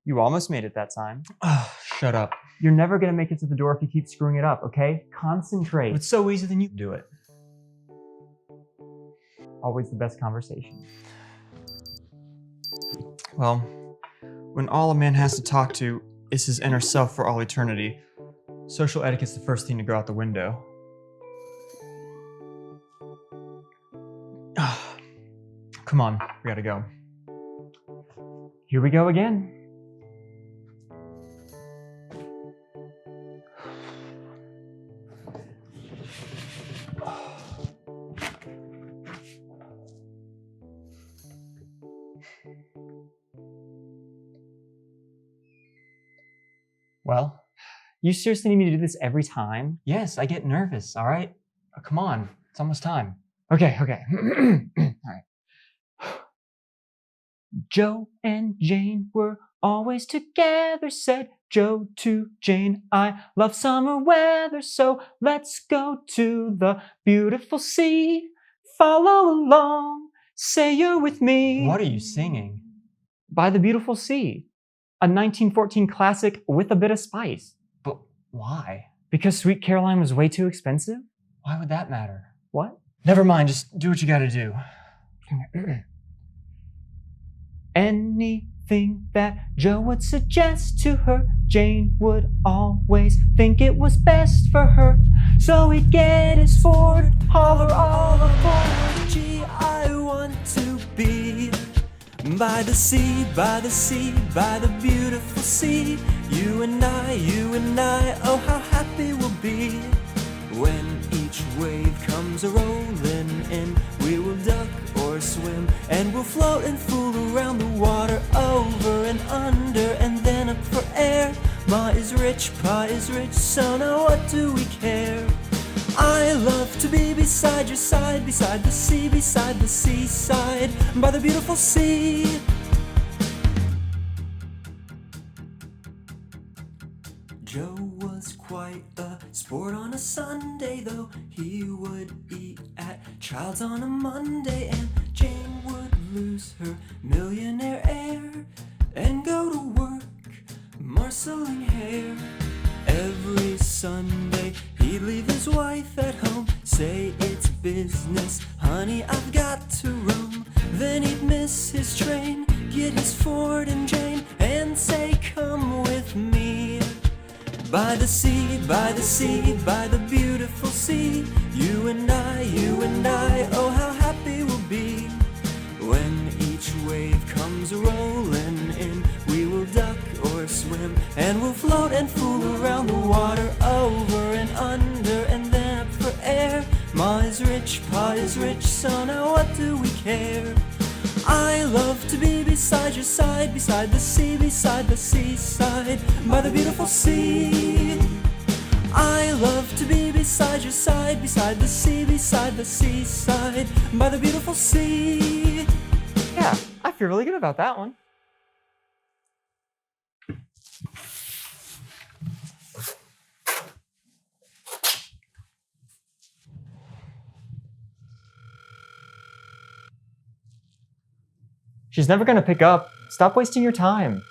You almost made it that time. Shut up. You're never gonna make it to the door if you keep screwing it up, okay? Concentrate. It's so easy, then you do it. Always the best conversation. Well, when all a man has to talk to is his inner self for all eternity, social etiquette's the first thing to go out the window. Come on, we gotta go. Here we go again. Well, You seriously need me to do this every time? yes, I get nervous, all right? Come on, it's almost time. Okay. All right. Joe and Jane were always together, said Joe to Jane. I love summer weather, so let's go to the beautiful sea. Follow along, say you're with me. What are you singing? By the Beautiful Sea, a 1914 classic with a bit of spice. But why? Because Sweet Caroline was way too expensive? Why would that matter? What? Never mind, just do what you gotta do. Anything that Joe would suggest to her, Jane would always think it was best for her. So he'd get his Ford, holler all aboard. Gee, I want to be by the sea, by the sea, by the beautiful sea. You and I, oh how happy we'll be. When each wave comes a-rolling in, we will duck or swim, and we'll float and fool around the water, over and under, and then up for air. Ma is rich, Pa is rich, so now what do we care? I love to be beside your side, beside the seaside, by the beautiful sea. Joe was quite a sport on a Sunday, though he would eat at Child's on a Monday, and Jane would lose her millionaire air and go to work marshalling hair. Every Sunday he'd leave his wife at home, say it's business, honey, I've got to roam. Then he'd miss his train, get his Ford and Jane, and say come with me. By the sea, by the sea, by the beautiful sea. You and I, oh how happy we'll be. When each wave comes rolling in, we will duck or swim, and we'll float and fool around the water, over and under, and then up for air. Ma is rich, Pa is rich, so now what do we care? I love to be beside your side, beside the seaside, by the beautiful sea. I love to be beside your side, beside the seaside, by the beautiful sea. Yeah, I feel really good about that one. She's never gonna pick up. Stop wasting your time.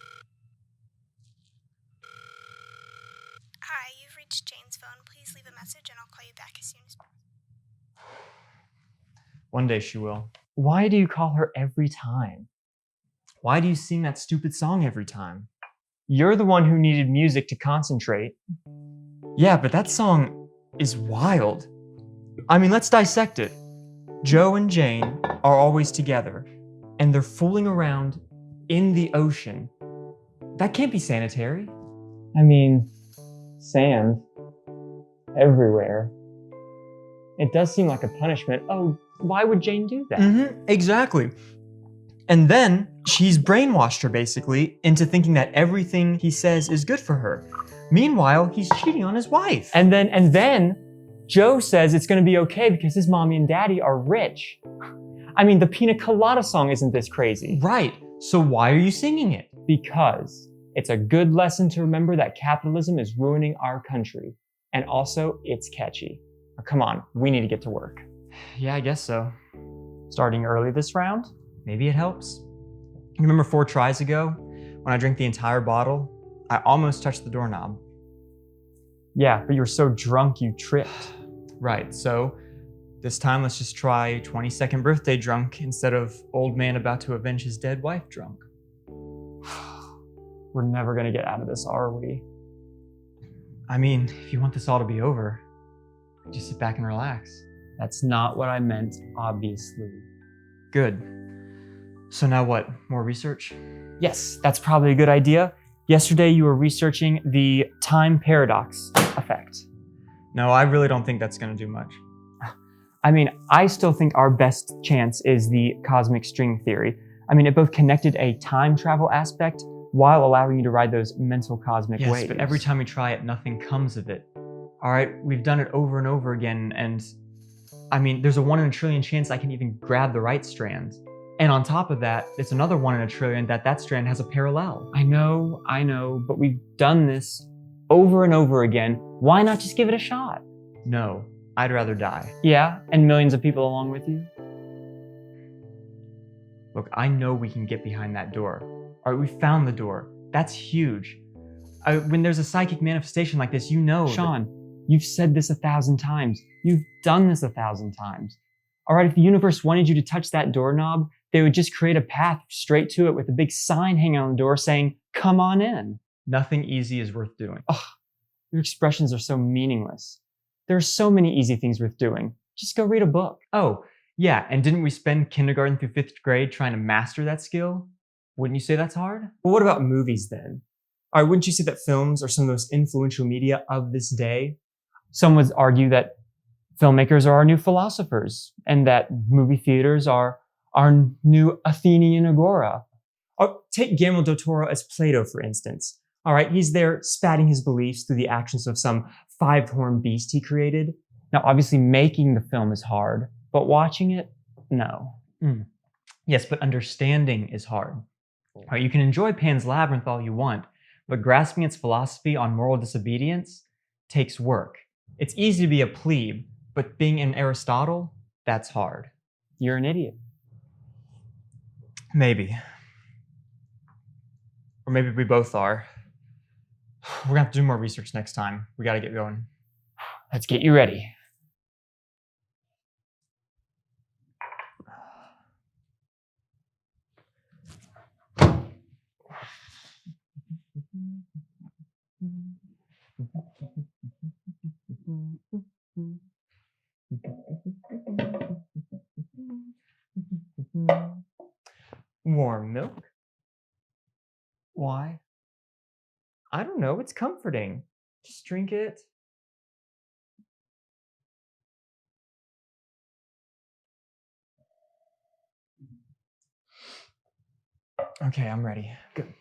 Hi, you've reached Jane's phone. Please leave a message and I'll call you back as soon as possible. One day she will. Why do you call her every time? Why do you sing that stupid song every time? You're the one who needed music to concentrate. Yeah, but that song is wild. I mean, let's dissect it. Joe and Jane are always together, and they're fooling around in the ocean. That can't be sanitary. I mean, sand everywhere. It does seem like a punishment. Oh, why would Jane do that? Exactly. And then she's brainwashed her basically into thinking that everything he says is good for her. Meanwhile, he's cheating on his wife. And then Joe says it's gonna be okay because his mommy and daddy are rich. I mean, the Pina Colada song isn't this crazy. Right. So why are you singing it? Because it's a good lesson to remember that capitalism is ruining our country. And also, it's catchy. Now, come on, we need to get to work. Yeah, I guess so. Starting early this round? Maybe it helps. You remember 4 tries ago when I drank the entire bottle, I almost touched the doorknob. Yeah, but you were so drunk you tripped. Right, so this time let's just try 22nd birthday drunk instead of old man about to avenge his dead wife drunk. We're never gonna get out of this, are we? I mean, if you want this all to be over, just sit back and relax. That's not what I meant, obviously. Good. So now what? More research? Yes, that's probably a good idea. Yesterday you were researching the time paradox effect. No, I really don't think that's gonna do much. I mean, I still think our best chance is the cosmic string theory. I mean, it both connected a time travel aspect while allowing you to ride those mental cosmic Yes, waves. but every time we try it, nothing comes of it. All right, we've done it over and over again, and I mean, there's a 1 in a trillion chance I can even grab the right strand. And on top of that, it's another 1 in a trillion that strand has a parallel. I know, but we've done this over and over again. Why not just give it a shot? No, I'd rather die. Yeah, and millions of people along with you. Look, I know we can get behind that door. All right, we found the door. That's huge. When there's a psychic manifestation like this, you know. Sean, you've said this 1,000 times. You've done this 1,000 times. All right, if the universe wanted you to touch that doorknob, they would just create a path straight to it with a big sign hanging on the door saying, "Come on in." Nothing easy is worth doing. Ugh, your expressions are so meaningless. There are so many easy things worth doing. Just go read a book. Oh, yeah, and didn't we spend kindergarten through 5th grade trying to master that skill? Wouldn't you say that's hard? Well, what about movies then? Or wouldn't you say that films are some of the most influential media of this day? Some would argue that filmmakers are our new philosophers and that movie theaters are our new Athenian agora. Or take Guillermo del Toro as Plato, for instance. All right, he's there spatting his beliefs through the actions of some 5-horned beast he created. Now, obviously, making the film is hard, but watching it, no. Yes, but understanding is hard. All right, you can enjoy Pan's Labyrinth all you want, but grasping its philosophy on moral disobedience takes work. It's easy to be a plebe, but being an Aristotle, that's hard. You're an idiot. Maybe. Or maybe we both are. We're gonna have to do more research next time. We gotta get going. Let's get you ready. Warm milk? Why? I don't know, it's comforting. Just drink it. Okay, I'm ready. Good.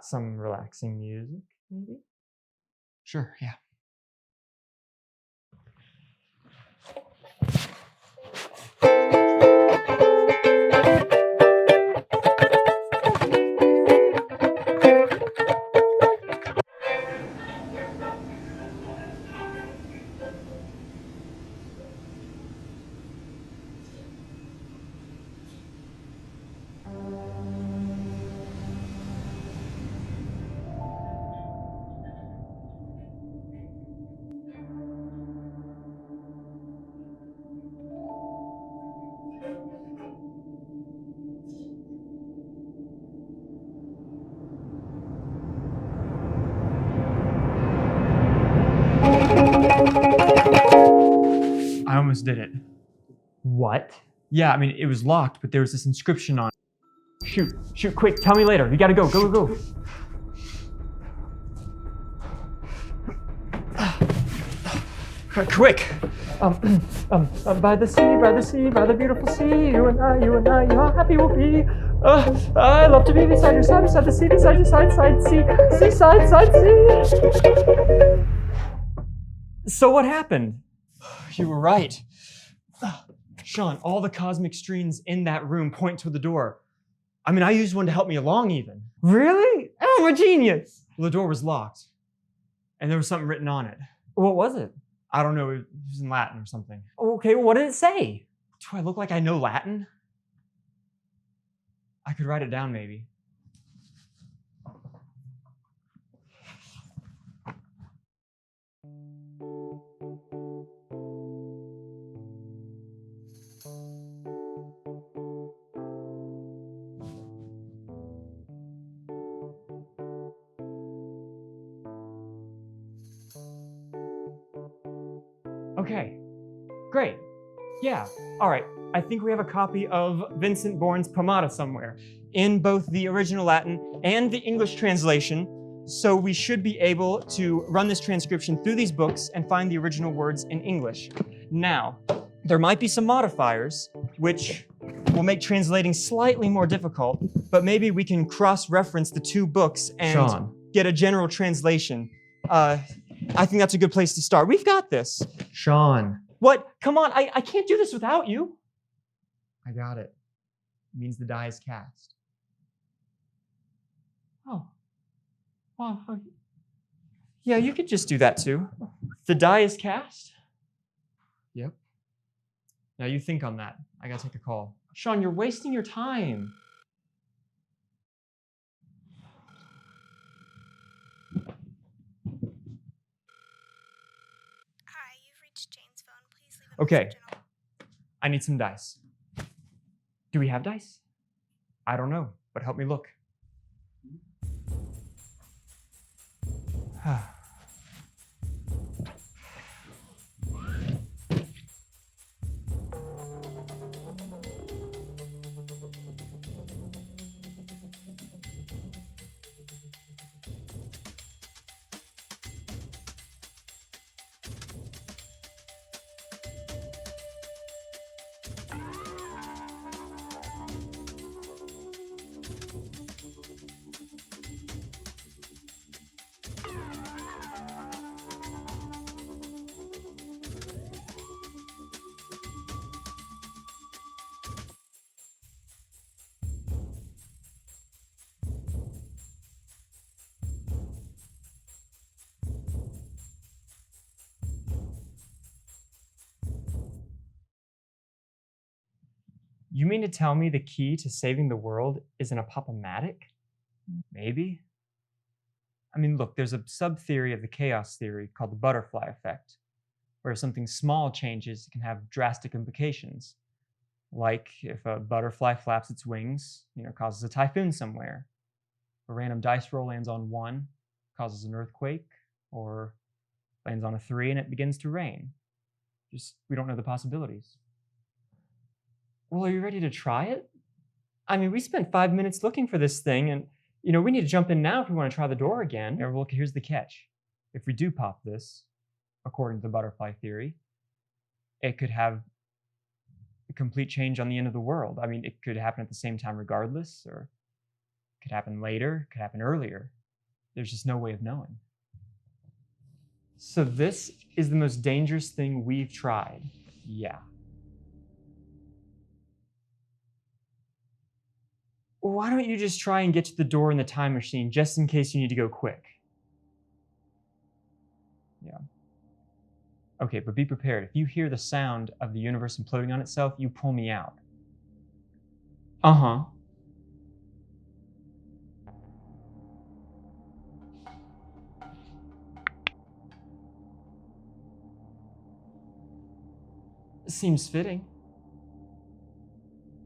Some relaxing music, maybe? Sure, yeah. I almost did it. What? Yeah, I mean, it was locked, but there was this inscription on it. Shoot, quick, tell me later. You gotta go, go. Quick! By the sea, by the beautiful sea, you and I, how happy we'll be. I love to be beside your side, beside the sea, beside your side, side, sea. So what happened? You were right. Sean, all the cosmic streams in that room point to the door. I mean, I used one to help me along even. Really? Oh, I'm a genius. Well, the door was locked, and there was something written on it. What was it? I don't know, it was in Latin or something. Okay, what did it say? Do I look like I know Latin? I could write it down, maybe. Okay, great. Yeah, all right. I think we have a copy of Vincent Bourne's Pomata somewhere in both the original Latin and the English translation. So we should be able to run this transcription through these books and find the original words in English. Now, there might be some modifiers, which will make translating slightly more difficult, but maybe we can cross-reference the two books and Sean. get a general translation. I think that's a good place to start. We've got this. Sean. What? Come on, I can't do this without you. I got it. It means the die is cast. Oh. Well, yeah, you could just do that too. The die is cast? Yep. Now you think on that. I gotta take a call. Sean, you're wasting your time. Hi, you've reached Jane's phone. Please leave a Okay. message and I'll... I need some dice. Do we have dice? I don't know, but help me look. You mean to tell me the key to saving the world is in a pop-o-matic? Maybe. I mean, look, there's a sub-theory of the chaos theory called the butterfly effect, where if something small changes, it can have drastic implications. Like if a butterfly flaps its wings, causes a typhoon somewhere. A random dice roll lands on 1, causes an earthquake, or lands on a 3 and it begins to rain. We don't know the possibilities. Well, are you ready to try it? I mean, we spent 5 minutes looking for this thing, and we need to jump in now if we want to try the door again. Well, look, here's the catch. If we do pop this, according to the butterfly theory, it could have a complete change on the end of the world. I mean, it could happen at the same time regardless, or it could happen later, it could happen earlier. There's just no way of knowing. So this is the most dangerous thing we've tried. Yeah. Why don't you just try and get to the door in the time machine just in case you need to go quick? Yeah. Okay, but be prepared. If you hear the sound of the universe imploding on itself, you pull me out. Uh-huh. Seems fitting.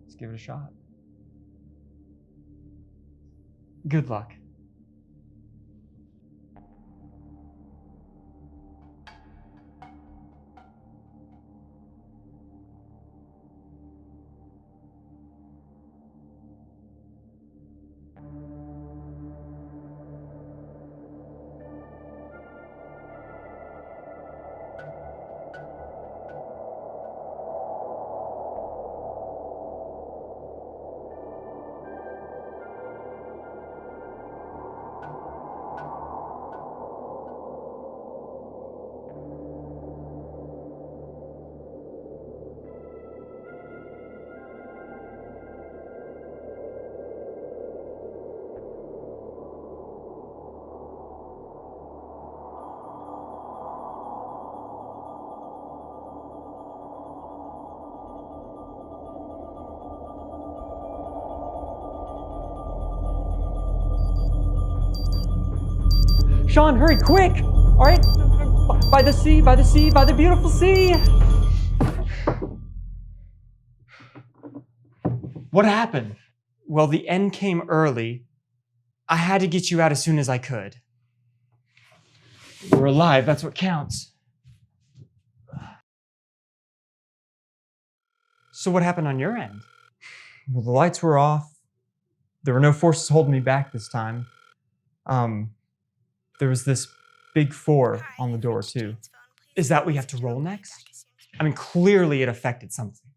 Let's give it a shot. Good luck. Sean, hurry, quick! All right, by the sea, by the sea, by the beautiful sea. What happened? Well, the end came early. I had to get you out as soon as I could. We're alive, that's what counts. So what happened on your end? Well, the lights were off. There were no forces holding me back this time. There was this big 4 Hi, on the you've door, reached too. Jane's phone. Please Is that leave a what you have to message and roll I'll call you next? back as soon as I mean, clearly it affected something.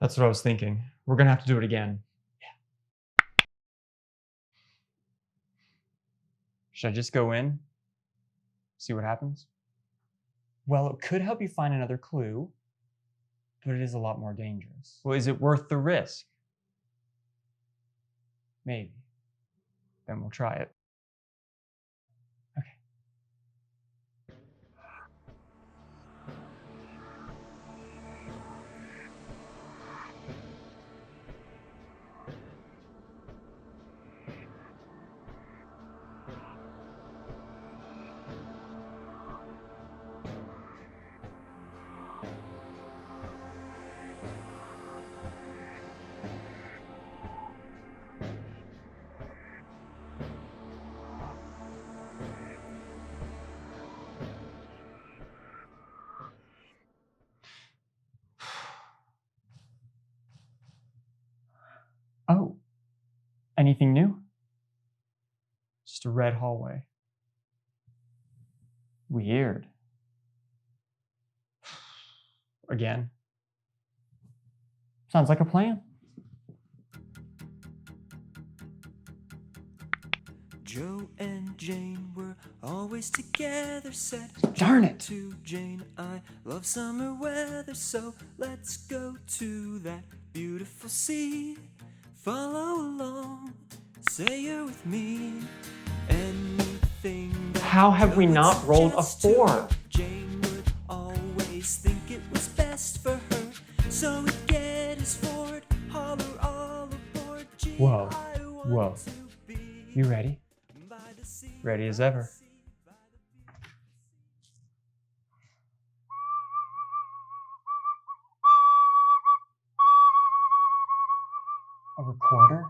That's what I was thinking. We're gonna have to do it again. Should I just go in? See what happens? Well, it could help you find another clue, but it is a lot more dangerous. Well, is it worth the risk? Maybe. Then we'll try it. Oh, anything new? Just a red hallway. Weird. Again. Sounds like a plan. Joe and Jane were always together, said Darn Joe it. to Jane, I love summer weather, so let's go to that beautiful sea. Follow along, say you're with me. Anything that How have we Joe would not rolled a suggest to 4? her, Jane would always think it was best for her, so he'd get his Ford, holler all aboard. Gee, Whoa, I want whoa. to be You ready? by the sea, Ready as ever. A recorder?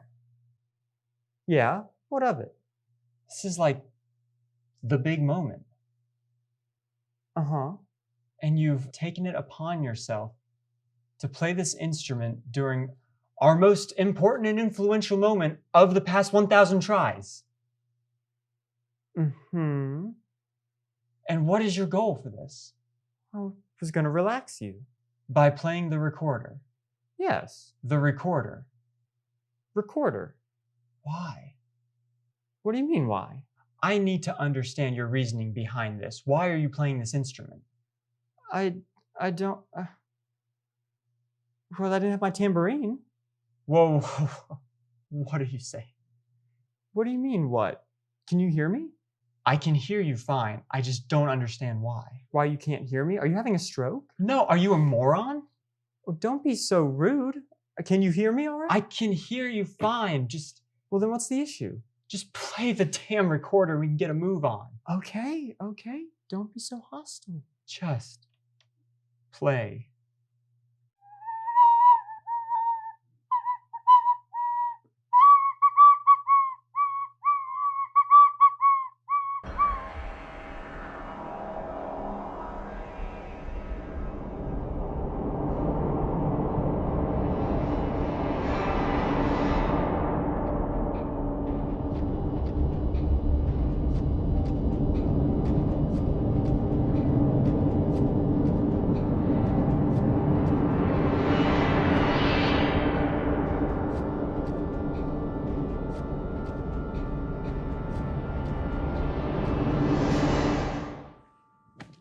Yeah, what of it? This is like the big moment. Uh-huh. And you've taken it upon yourself to play this instrument during our most important and influential moment of the past 1,000 tries. Mm-hmm. And what is your goal for this? I was gonna relax you. By playing the recorder. Yes. The recorder. Recorder. Why? What do you mean, why? I need to understand your reasoning behind this. Why are you playing this instrument? I don't... Well, I didn't have my tambourine. Whoa, what are you saying? What do you mean, what? Can you hear me? I can hear you fine. I just don't understand why. Why you can't hear me? Are you having a stroke? No, are you a moron? Oh, don't be so rude. Can you hear me all right? I can hear you fine. Well, then what's the issue? Just play the damn recorder and we can get a move on. Okay. Don't be so hostile. Just play.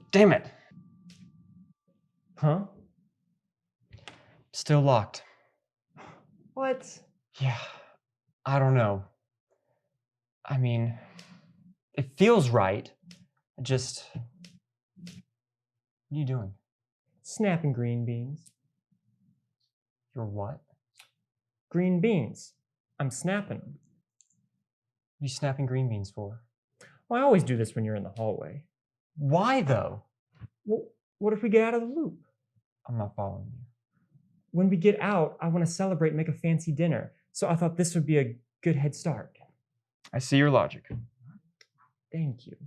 Damn it. Huh? Still locked. What? Yeah, I don't know. I mean, it feels right. What are you doing? Snapping green beans. You're what? Green beans. I'm snapping them. What are you snapping green beans for? Well, I always do this when you're in the hallway. Why though? Well, what if we get out of the loop? I'm not following you. When we get out, I want to celebrate and make a fancy dinner. So I thought this would be a good head start. I see your logic. Thank you.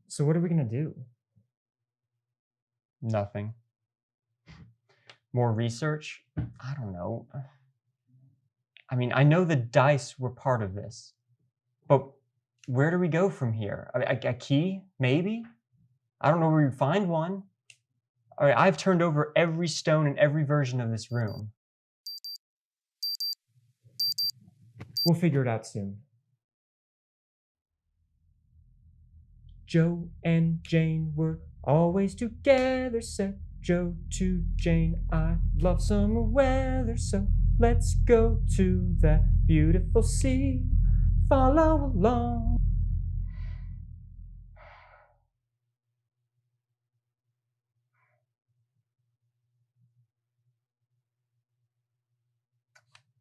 So what are we going to do? Nothing. More research? I don't know. I mean, I know the dice were part of this, but where do we go from here? A key? Maybe? I don't know where you find one. All right, I've turned over every stone in every version of this room. We'll figure it out soon. Joe and Jane were always together, said Joe to Jane. I love summer weather, so let's go to that beautiful sea. Follow along.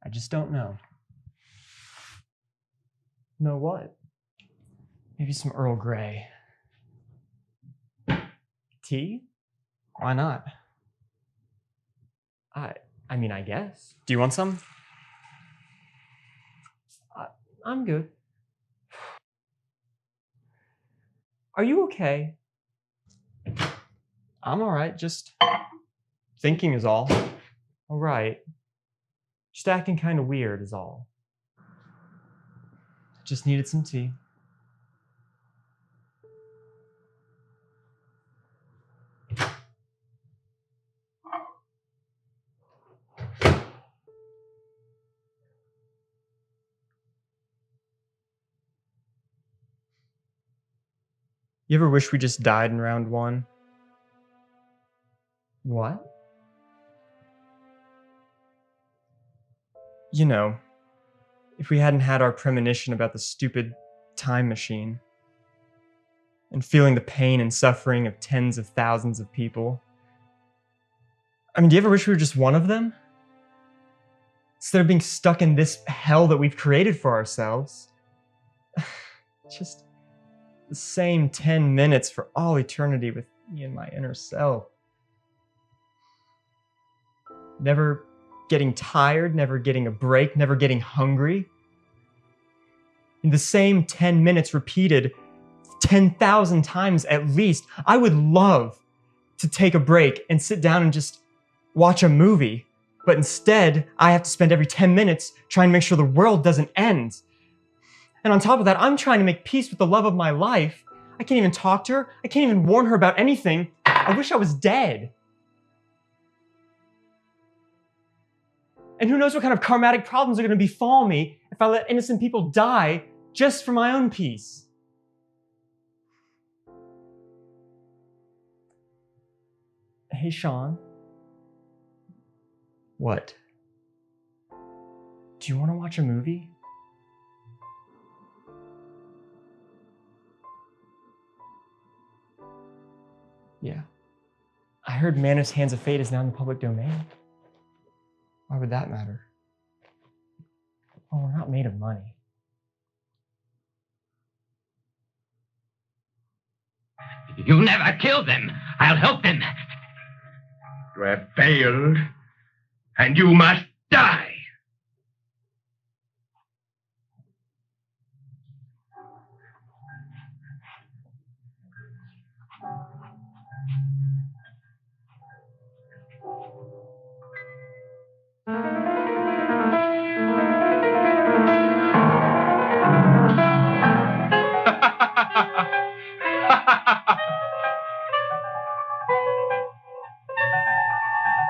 I just don't know. Know what? Maybe some Earl Grey. Tea? Why not? I mean, I guess. Do you want some? I'm good. Are you okay? I'm all right, just thinking is all. All right. Just acting kind of weird is all. Just needed some tea. You ever wish we just died in round one? What? You know, if we hadn't had our premonition about the stupid time machine and feeling the pain and suffering of tens of thousands of people. I mean, do you ever wish we were just one of them? Instead of being stuck in this hell that we've created for ourselves. Just the same 10 minutes for all eternity with me and my inner self. Never getting tired, never getting a break, never getting hungry. In the same 10 minutes repeated 10,000 times at least. I would love to take a break and sit down and just watch a movie. But instead, I have to spend every 10 minutes trying to make sure the world doesn't end. And on top of that, I'm trying to make peace with the love of my life. I can't even talk to her. I can't even warn her about anything. I wish I was dead. And who knows what kind of karmatic problems are going to befall me if I let innocent people die just for my own peace. Hey, Sean. What? Do you want to watch a movie? Yeah. I heard Manos Hands of Fate is now in the public domain. Why would that matter? Well, we're not made of money. You never killed them. I'll help them. You have failed, and you must die.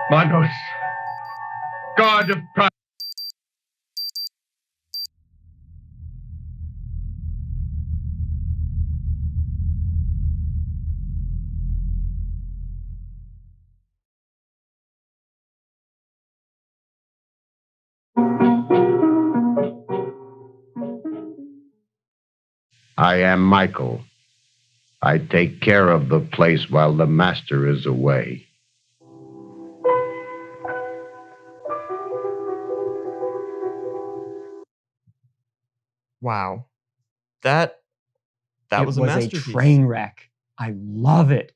Manos, God of pride. I am Michael. I take care of the place while the master is away. Wow. That was a masterpiece. train wreck. I love it.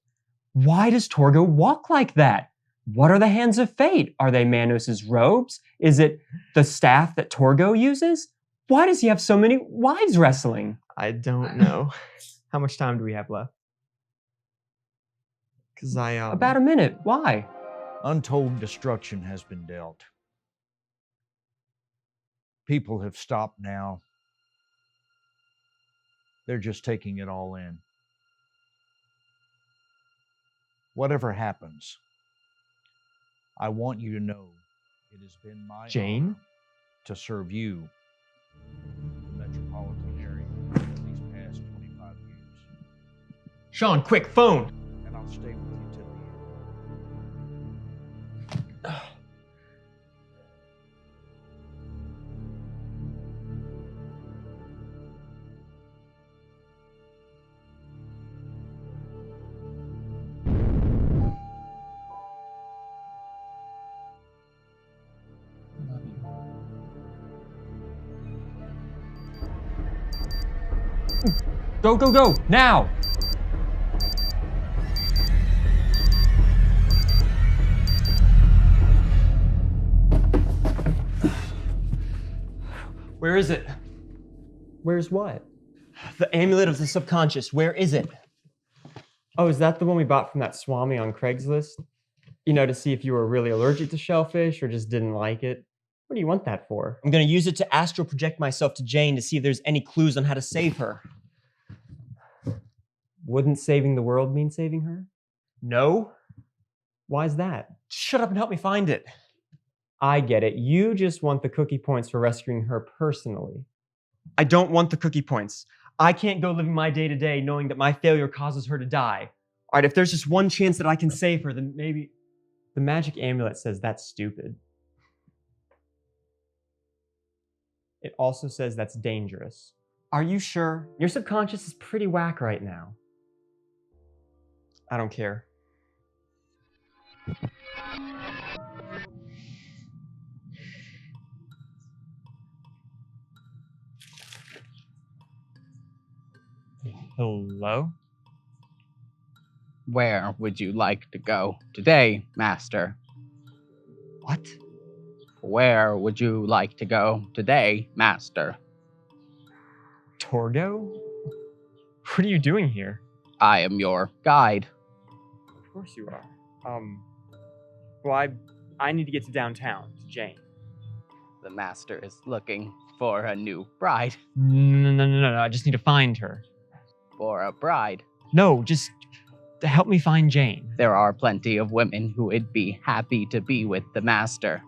Why does Torgo walk like that? What are the hands of fate? Are they Manos's robes? Is it the staff that Torgo uses? Why does he have so many wives wrestling? I don't know. How much time do we have left? Because About a minute. Why? Untold destruction has been dealt. People have stopped now. They're just taking it all in. Whatever happens, I want you to know it has been my Jane? honor to serve you, the metropolitan area, these past 25 years. Sean, quick, phone! And I'll stay with you till the end. Go, go, go, now! Where is it? Where's what? The amulet of the subconscious, where is it? Oh, is that the one we bought from that Swami on Craigslist? You know, to see if you were really allergic to shellfish or just didn't like it. What do you want that for? I'm gonna use it to astral project myself to Jane to see if there's any clues on how to save her. Wouldn't saving the world mean saving her? No? Why's that? Shut up and help me find it. I get it. You just want the cookie points for rescuing her personally. I don't want the cookie points. I can't go living my day to day knowing that my failure causes her to die. All right, if there's just one chance that I can save her, then maybe... The magic amulet says that's stupid. It also says that's dangerous. Are you sure? Your subconscious is pretty whack right now. I don't care. Hello? Where would you like to go today, Master? What? Where would you like to go today, Master? Torgo? What are you doing here? I am your guide. Of course you are. Well, I need to get to downtown, to Jane. The Master is looking for a new bride. No. I just need to find her. For a bride. No, just to help me find Jane. There are plenty of women who would be happy to be with the Master.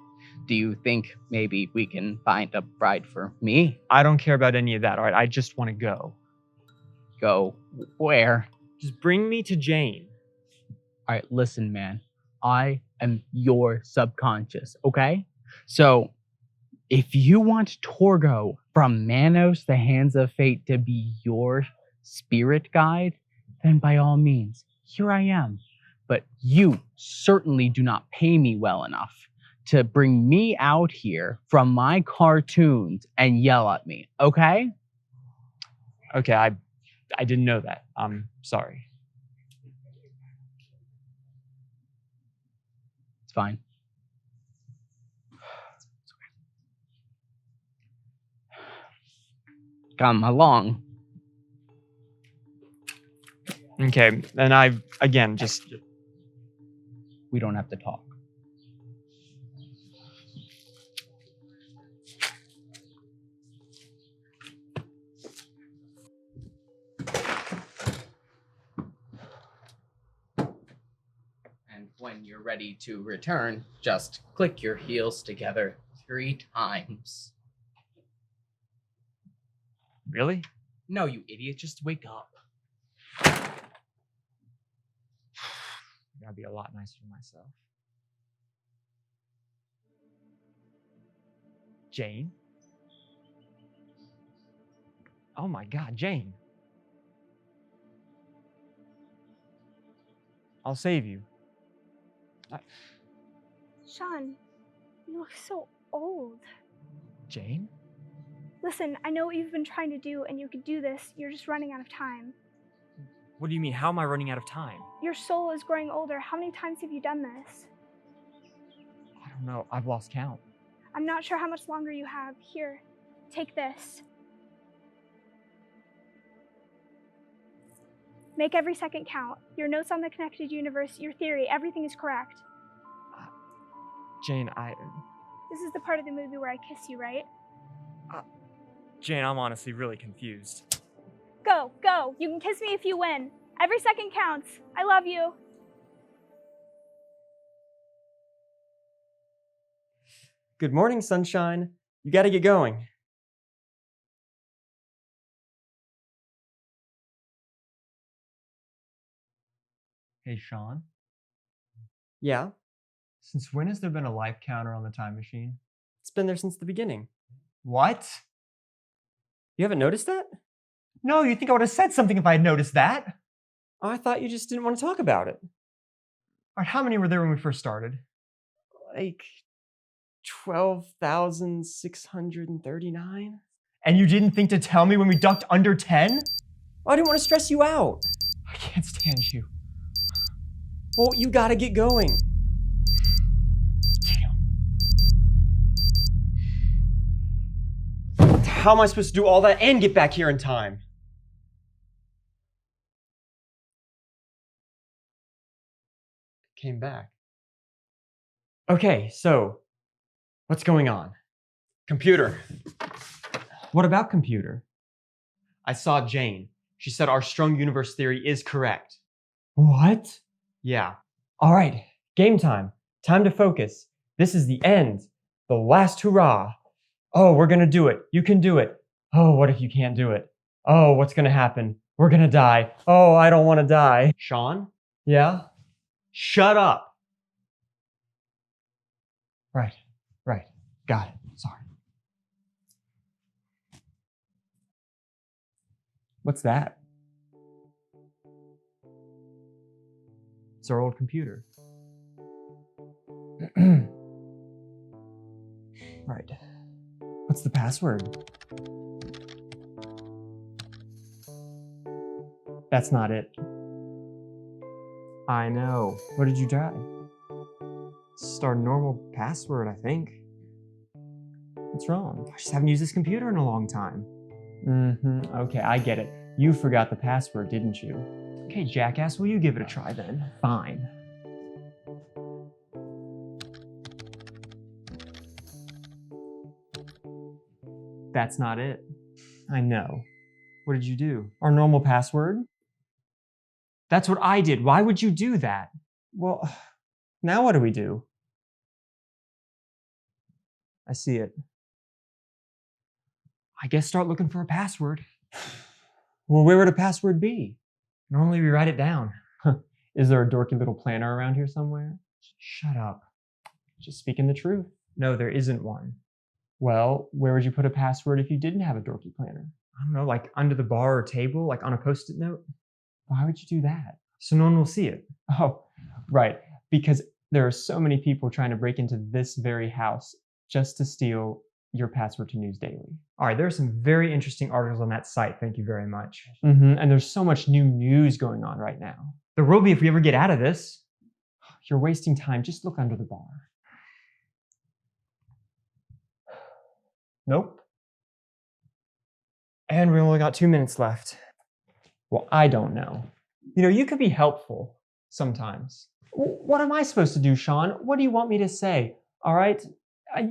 Do you think maybe we can find a bride for me? I don't care about any of that, all right? I just want to go. Go where? Just bring me to Jane. All right, listen, man. I am your subconscious, okay? So, if you want Torgo from Manos, the Hands of Fate, to be your spirit guide, then by all means, here I am. But you certainly do not pay me well enough to bring me out here from my cartoons and yell at me, okay? Okay, I didn't know that. I'm sorry. It's fine. Come along. Okay, and again, just... We don't have to talk. And when you're ready to return, just click your heels together 3 times. Really? No, you idiot, just wake up. Gotta be a lot nicer to myself. Jane? Oh my God, Jane. I'll save you. Sean, you look so old. Jane? Listen, I know what you've been trying to do, and you could do this. You're just running out of time. What do you mean? How am I running out of time? Your soul is growing older. How many times have you done this? I don't know. I've lost count. I'm not sure how much longer you have. Here, take this. Make every second count. Your notes on the connected universe, your theory, everything is correct. Jane, This is the part of the movie where I kiss you, right? Jane, I'm honestly really confused. Go, go. You can kiss me if you win. Every second counts. I love you. Good morning, sunshine. You gotta get going. Hey, Sean, Yeah, since when has there been a life counter on the time machine? it's been there since the beginning. What? You haven't noticed that? No, you think I would have said something if I had noticed that? Oh, I thought you just didn't want to talk about it. All right, how many were there when we first started? Like 12,639? And you didn't think to tell me when we ducked under 10? Oh, I didn't want to stress you out. I can't stand you. Well, you gotta get going. Damn. How am I supposed to do all that and get back here in time? Came back. Okay, so what's going on? Computer. What about computer? I saw Jane. She said our strung universe theory is correct. What? Yeah. All right, game time. Time to focus. This is the end. The last hurrah. Oh, we're gonna do it. You can do it. Oh, what if you can't do it? Oh, what's gonna happen? We're gonna die. Oh, I don't wanna die. Sean? Yeah? Shut up. Right. Got it. Sorry. What's that? It's our old computer. Right. What's the password? That's not it. I know. What did you try? It's just our normal password, I think. What's wrong? I just haven't used this computer in a long time. Okay, I get it. You forgot the password, didn't you? Okay, jackass, will you give it a try then? Fine. That's not it. I know. What did you do? Our normal password? That's what I did. Why would you do that? Well, now what do we do? I see it. I guess start looking for a password. Well, where would a password be? Normally we write it down. Is there a dorky little planner around here somewhere? Shut up. Just speaking the truth. No, there isn't one. Well, where would you put a password if you didn't have a dorky planner? I don't know, like under the bar or table, like on a post-it note? Why would you do that? So no one will see it. Oh, right. Because there are so many people trying to break into this very house just to steal your password to News Daily. All right, there are some very interesting articles on that site. Thank you very much. And there's so much new news going on right now. There will be if we ever get out of this. You're wasting time. Just look under the bar. Nope. And we only got 2 minutes left. Well, I don't know. You know, you could be helpful sometimes. What am I supposed to do, Sean? What do you want me to say? All right?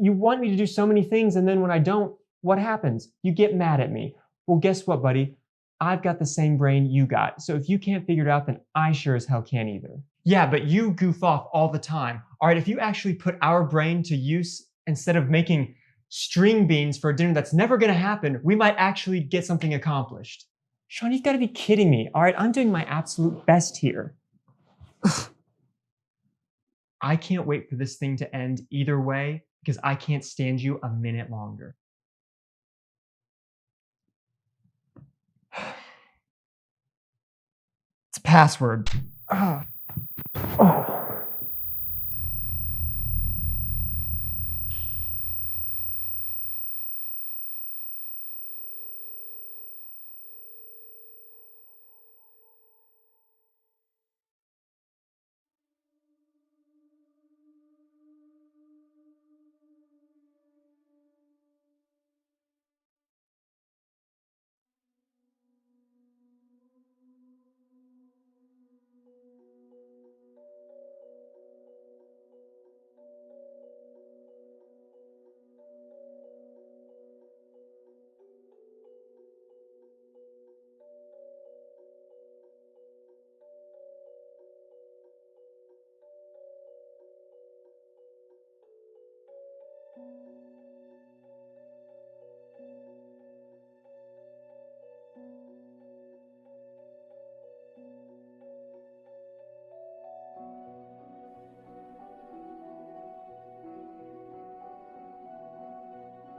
You want me to do so many things, and then when I don't, what happens? You get mad at me. Well, guess what, buddy? I've got the same brain you got. So if you can't figure it out, then I sure as hell can't either. Yeah, but you goof off all the time. All right, if you actually put our brain to use instead of making string beans for a dinner that's never gonna happen, we might actually get something accomplished. Sean, you've got to be kidding me. All right, I'm doing my absolute best here. I can't wait for this thing to end either way because I can't stand you a minute longer. It's a password. Oh.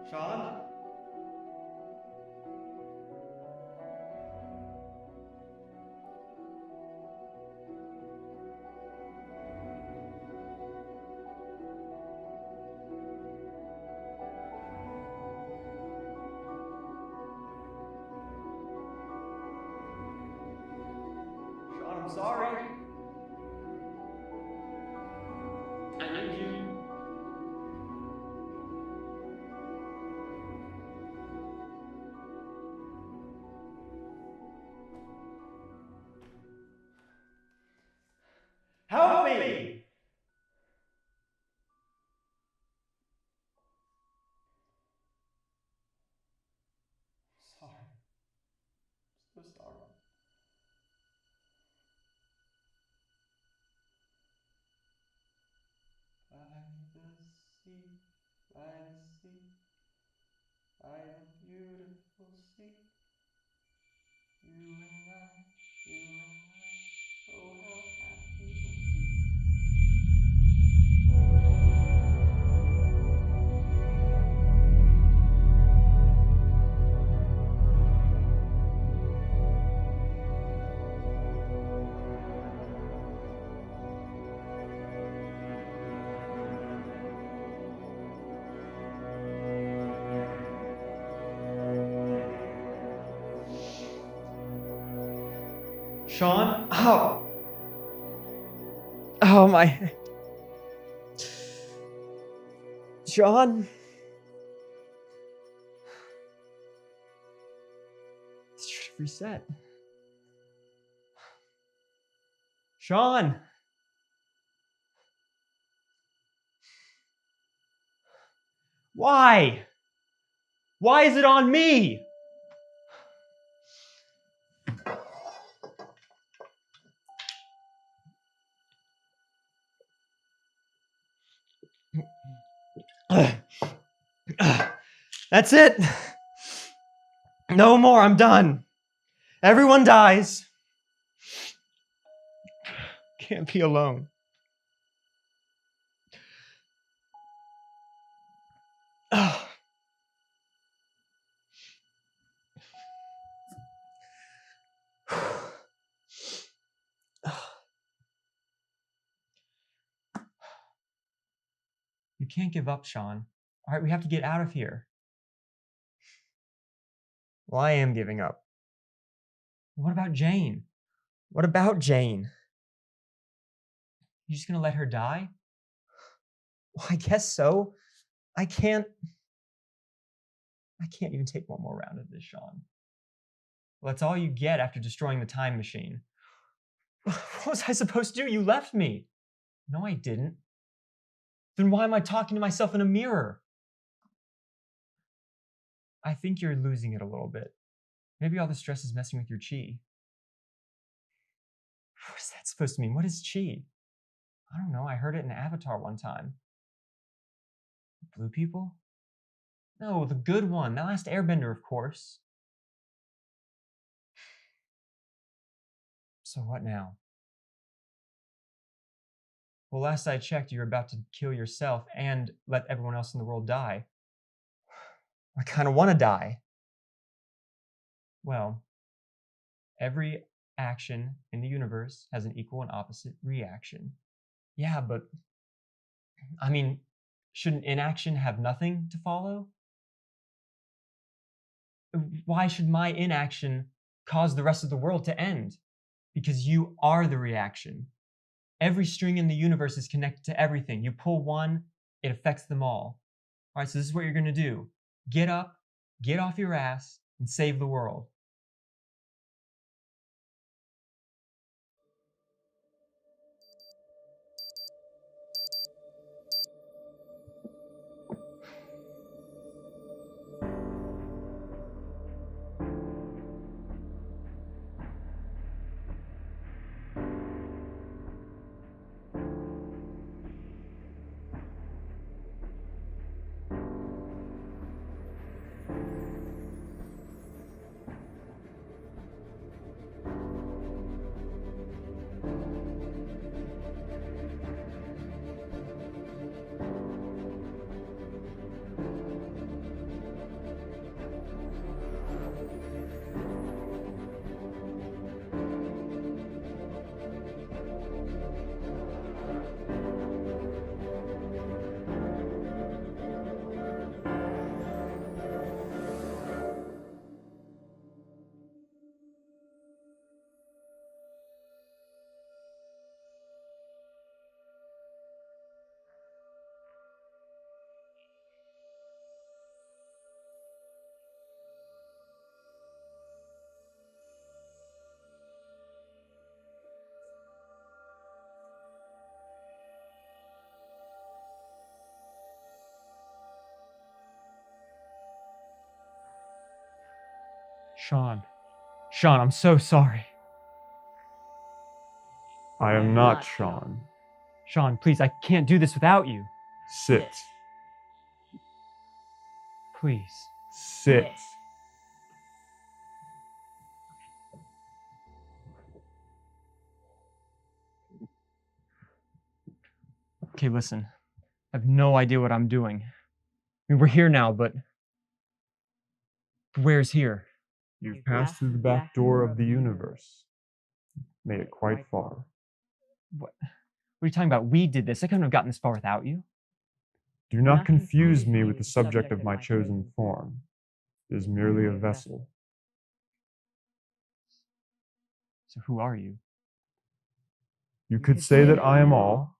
Sean? Sean, I'm sorry. I need you. Help me! Sorry. So sorry. By the sea, by the sea, by the beautiful sea. You and I, oh how happy we'll be. Sean? Oh. Oh, my. Sean? It should have reset. Sean! Why? Why is it on me? That's it. No more, I'm done. Everyone dies. Can't be alone. You can't give up, Sean. All right, we have to get out of here. Well, I am giving up. What about Jane? What about Jane? You just gonna let her die? Well, I guess so. I can't even take one more round of this, Sean. Well, that's all you get after destroying the time machine. What was I supposed to do? You left me. No, I didn't. Then why am I talking to myself in a mirror? I think you're losing it a little bit. Maybe all the stress is messing with your chi. What is that supposed to mean? What is chi? I don't know. I heard it in Avatar one time. Blue people? No, the good one. The last airbender, of course. So what now? Well, last I checked, you're about to kill yourself and let everyone else in the world die. I kind of want to die. Well, every action in the universe has an equal and opposite reaction. Yeah, but I mean, shouldn't inaction have nothing to follow? Why should my inaction cause the rest of the world to end? Because you are the reaction. Every string in the universe is connected to everything. You pull one, it affects them all. All right, so this is what you're going to do. Get up, get off your ass, and save the world. Sean. Sean, I'm so sorry. I am not Sean. Sean, please, I can't do this without you. Sit. Please. Sit. Okay, listen. I have no idea what I'm doing. I mean, we're here now, but where's here? You've passed through the back door of the universe. Made it quite far. What are you talking about? We did this. I couldn't have gotten this far without you. Do not confuse me with the subject of my chosen form. It is merely a vessel. So who are you? You could say that I am all.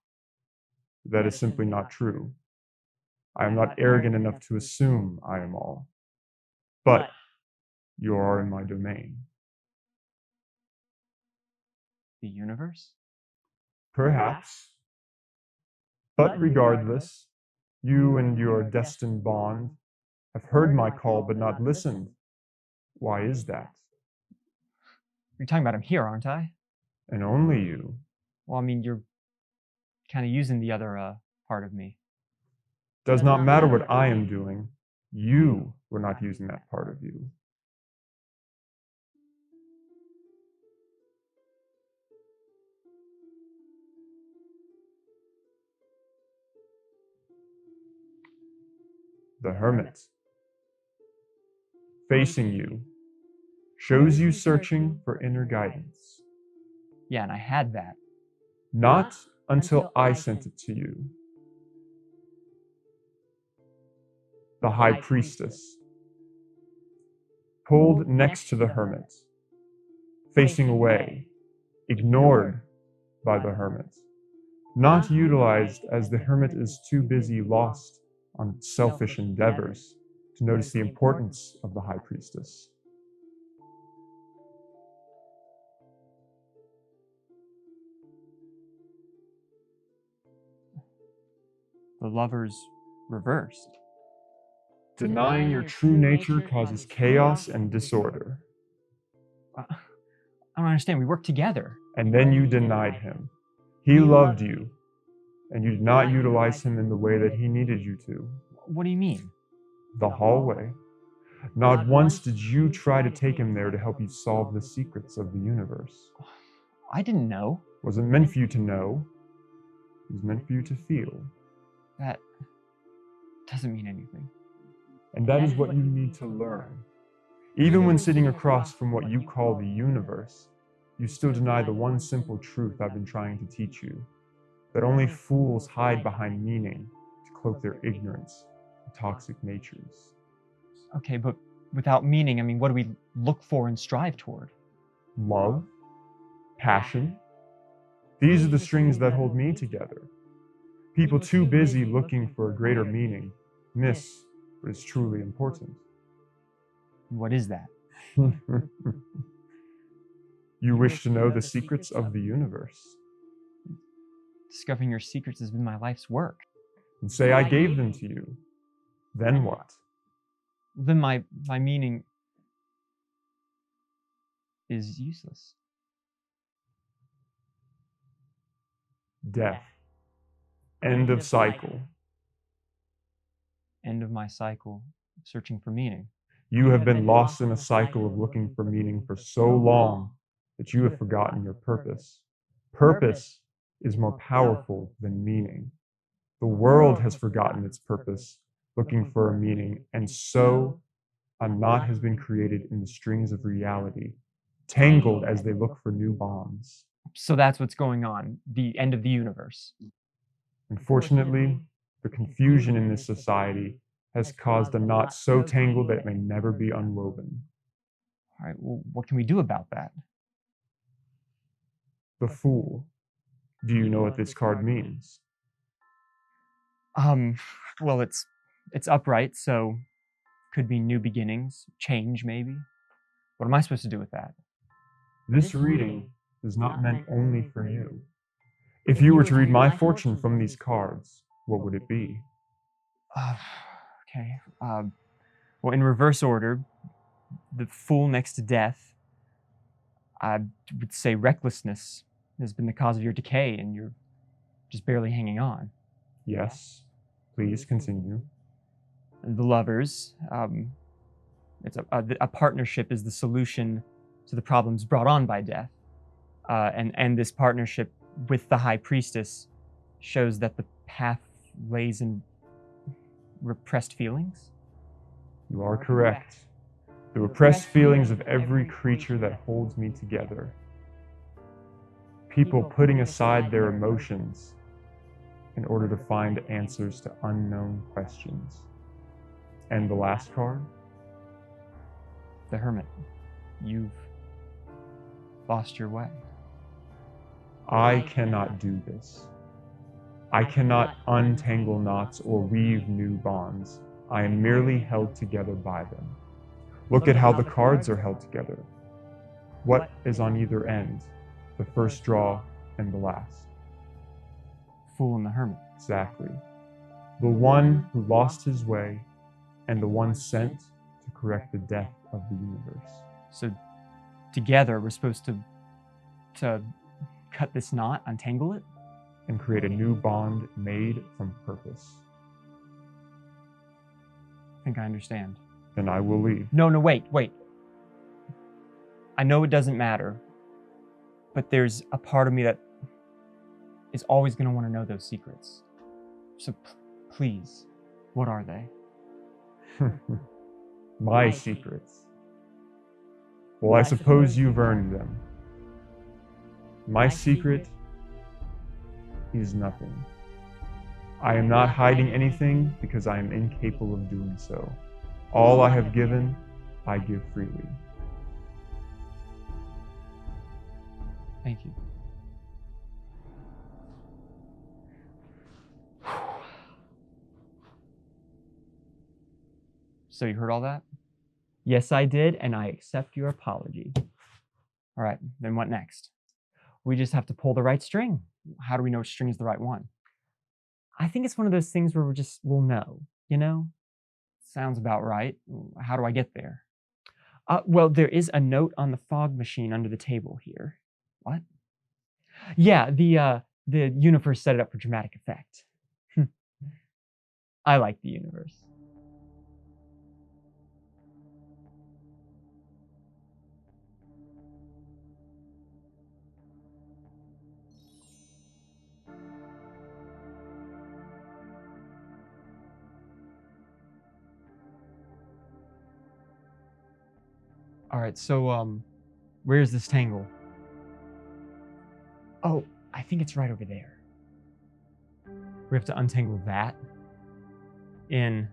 That is simply not true. I am not arrogant enough to assume I am all. But you are in my domain. The universe? Perhaps. But regardless, you and your destined bond have heard my call but not listened. Why is that? You're talking about I'm here, aren't I? And only you. Well, I mean, you're kind of using the other part of me. Does not matter what I am doing. You were not using that part of you. The hermit, facing you, shows you searching for inner guidance. Yeah, and I had that. Not until I sent it to you. The high priestess, pulled next to the hermit, facing away, ignored by the hermit, not utilized as the hermit is too busy lost on selfish endeavors to notice the importance of the high priestess. The lovers reversed. Denying your true nature causes chaos and disorder. I don't understand. We worked together. And then you denied him. He loved you, and you did not utilize him in the way that he needed you to. What do you mean? The hallway. Not once did you try to take him there to help you solve the secrets of the universe. I didn't know. Wasn't meant for you to know. It was meant for you to feel. That doesn't mean anything. And that is what you need to learn. Even when sitting across from what you call the universe, you still deny the one simple truth I've been trying to teach you. That only fools hide behind meaning to cloak their ignorance and toxic natures. Okay, but without meaning, I mean, what do we look for and strive toward? Love, passion. These are the strings that hold me together. People too busy looking for a greater meaning miss what is truly important. What is that? You wish to know the secrets of the universe. Discovering your secrets has been my life's work. And say I gave them to you. Then what? Then my meaning is useless. Death. End of cycle. End of my cycle of searching for meaning. You have been lost in a cycle of looking for meaning for so long that you have forgotten your purpose. Purpose is more powerful than meaning. The world has forgotten its purpose, looking for a meaning, and so a knot has been created in the strings of reality, tangled as they look for new bonds. So that's what's going on, the end of the universe. Unfortunately, the confusion in this society has caused a knot so tangled that it may never be unwoven. All right, well, what can we do about that? The Fool. Do you know what this card means? Well, it's upright, so could be new beginnings, change maybe. What am I supposed to do with that? This reading is not meant only for you. If you were to read my fortune from these cards, what would it be? Okay. Well, in reverse order, the fool next to death, I would say recklessness has been the cause of your decay, and you're just barely hanging on. Yes, please continue. And the lovers, it's a partnership is the solution to the problems brought on by death. And this partnership with the High Priestess shows that the path lays in repressed feelings. You are correct. The repressed feelings of every creature that holds me together. People putting aside their emotions in order to find answers to unknown questions. And the last card? The Hermit. You've lost your way. I cannot do this. I cannot untangle knots or weave new bonds. I am merely held together by them. Look at how the cards are held together. What is on either end? The first draw and the last. Fool and the Hermit. Exactly. The one who lost his way and the one sent to correct the death of the universe. So together we're supposed to cut this knot, untangle it? And create a new bond made from purpose. I think I understand. Then I will leave. No, wait. I know it doesn't matter, but there's a part of me that is always going to want to know those secrets. So please, what are they? My secrets. Well, I suppose you've earned them. My secret is nothing. I am not hiding anything because I am incapable of doing so. All I have given, I give freely. Thank you. So you heard all that? Yes, I did, and I accept your apology. All right, then what next? We just have to pull the right string. How do we know which string is the right one? I think it's one of those things where we'll know, you know? Sounds about right. How do I get there? Well, there is a note on the fog machine under the table here. What? Yeah, the universe set it up for dramatic effect. I like the universe. All right, so where's this tangle? Oh, I think it's right over there. We have to untangle that in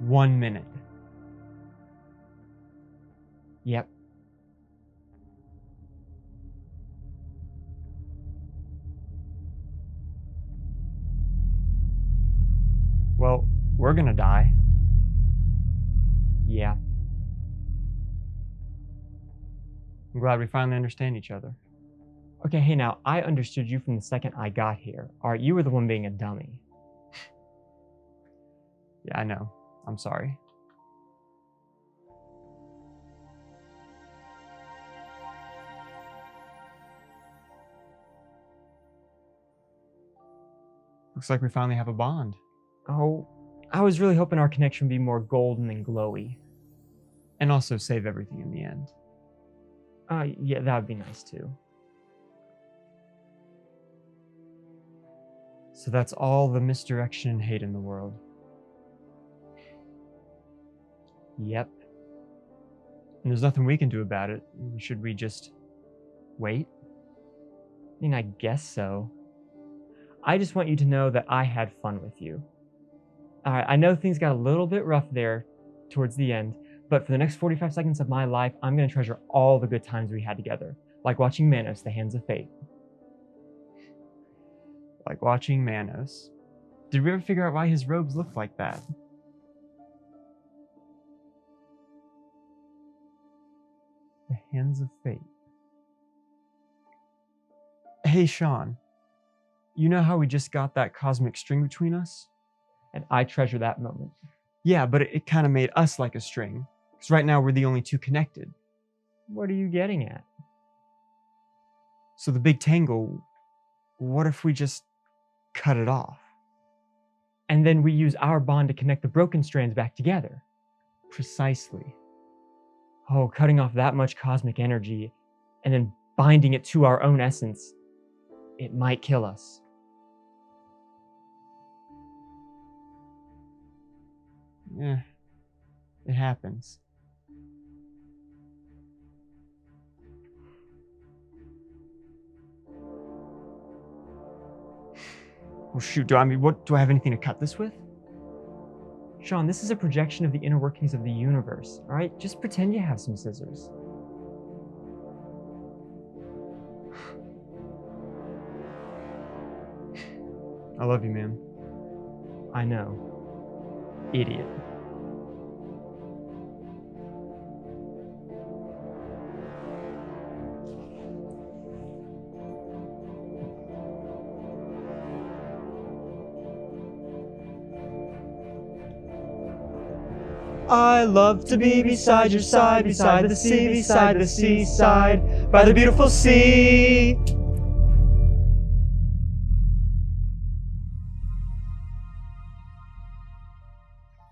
1 minute. Yep. Well, we're gonna die. Yeah. I'm glad we finally understand each other. Okay, hey now, I understood you from the second I got here. Alright, you were the one being a dummy. Yeah, I know. I'm sorry. Looks like we finally have a bond. Oh, I was really hoping our connection would be more golden and glowy. And also save everything in the end. Yeah, that would be nice too. So that's all the misdirection and hate in the world. Yep. And there's nothing we can do about it. Should we just wait? I mean, I guess so. I just want you to know that I had fun with you. Alright, I know things got a little bit rough there towards the end, but for the next 45 seconds of my life, I'm going to treasure all the good times we had together. Like watching Manos, The Hands of Fate. Like watching Manos. Did we ever figure out why his robes looked like that? The Hands of Fate. Hey, Sean. You know how we just got that cosmic string between us? And I treasure that moment. Yeah, but it kind of made us like a string. Because right now we're the only two connected. What are you getting at? So the big tangle, what if we just cut it off? And then we use our bond to connect the broken strands back together. Precisely. Oh, cutting off that much cosmic energy and then binding it to our own essence, it might kill us. Yeah, it happens. Well, shoot, do I have anything to cut this with? Sean, this is a projection of the inner workings of the universe, all right? Just pretend you have some scissors. I love you, man. I know. Idiot. I love to be beside your side, beside the sea, beside the seaside, by the beautiful sea.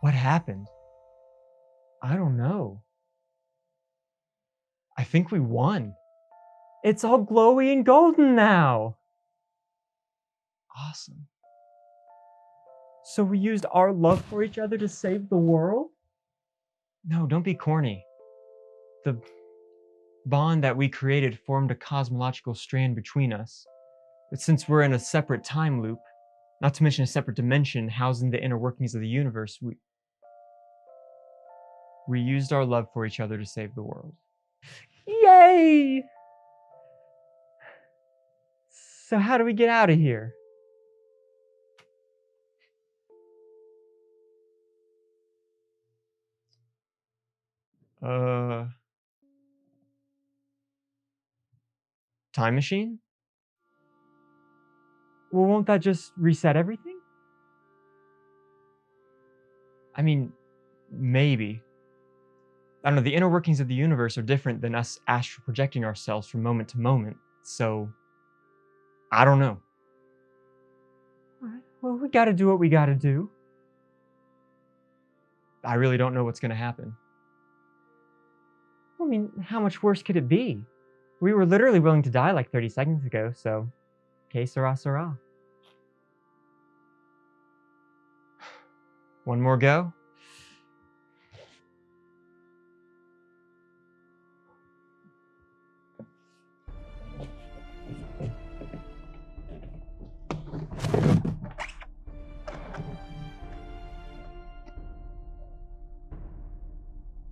What happened? I don't know. I think we won. It's all glowy and golden now. Awesome. So we used our love for each other to save the world? No, don't be corny. The bond that we created formed a cosmological strand between us. But since we're in a separate time loop, not to mention a separate dimension housing the inner workings of the universe, we used our love for each other to save the world. Yay! So how do we get out of here? Time machine? Well, won't that just reset everything? I mean, maybe. I don't know, the inner workings of the universe are different than us astral projecting ourselves from moment to moment, so I don't know. Alright, well, we gotta do what we gotta do. I really don't know what's gonna happen. I mean, how much worse could it be? We were literally willing to die like 30 seconds ago, so que sera, sera. One more go?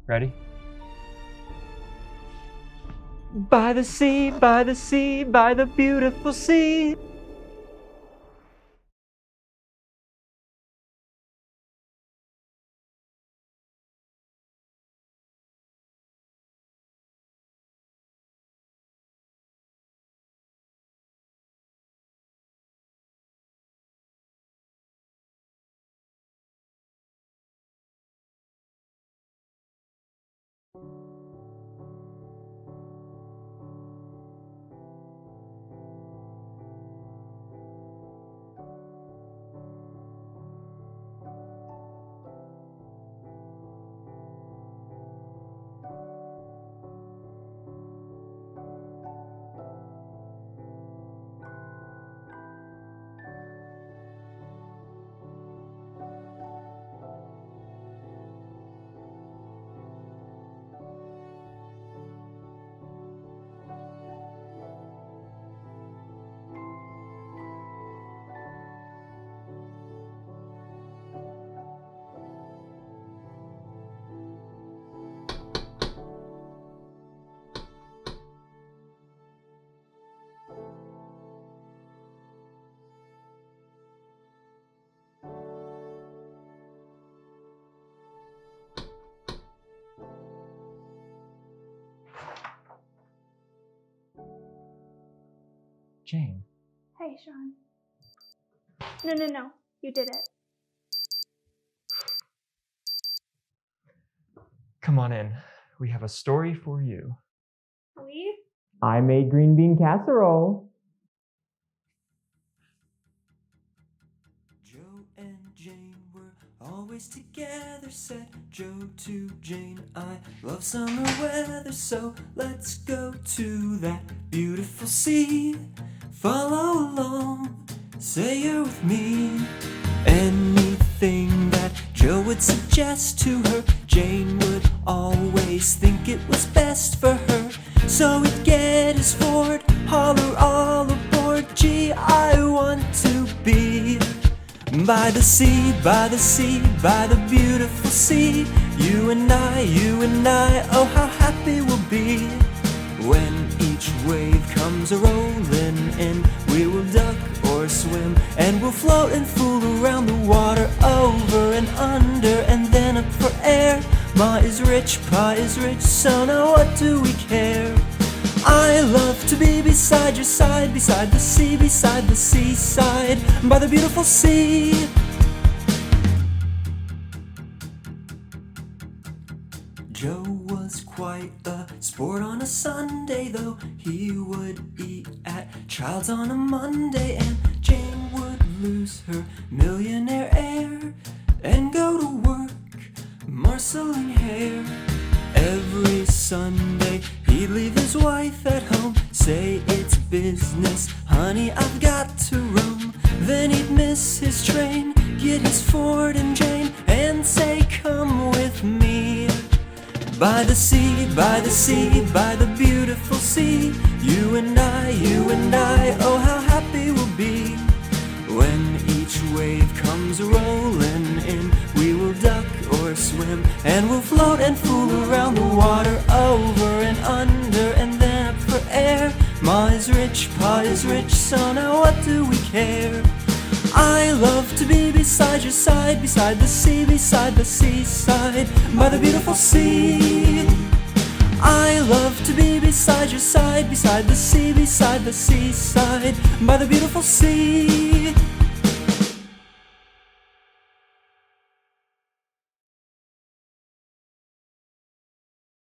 Ready? By the sea, by the sea, by the beautiful sea. Jane. Hey, Sean. No. You did it. Come on in. We have a story for you. We? I made green bean casserole. Joe and Jane were always together, said Joe to Jane. I love summer weather, so let's go to that beautiful sea. Follow along, say you're with me. Anything that Joe would suggest to her, Jane would always think it was best for her. So he'd get his Ford, holler all aboard. Gee, I want to be by the sea, by the sea, by the beautiful sea. You and I, oh how happy we'll be. When each wave comes a-rolling in, we will duck or swim, and we'll float and fool around the water, over and under, and then up for air. Ma is rich, Pa is rich, so now what do we care? I love to be beside your side, beside the seaside, by the beautiful sea. Joe was quite a sport on a Sunday, though he would eat at Child's on a Monday, and Jane would lose her millionaire air and go to work marshalling hair. Every Sunday he'd leave his wife at home, say it's business, honey, I've got to roam. Then he'd miss his train, get his Ford and Jane, and say come with me. By the sea, by the sea, by the beautiful sea. You and I, oh how happy we'll be. When each wave comes rolling in, we will duck or swim, and we'll float and fool around the water, over and under, and then up for air. Ma is rich, Pa is rich, so now what do we care? I love to be beside your side, beside the seaside, by the beautiful sea. I love to be beside your side, beside the seaside, by the beautiful sea.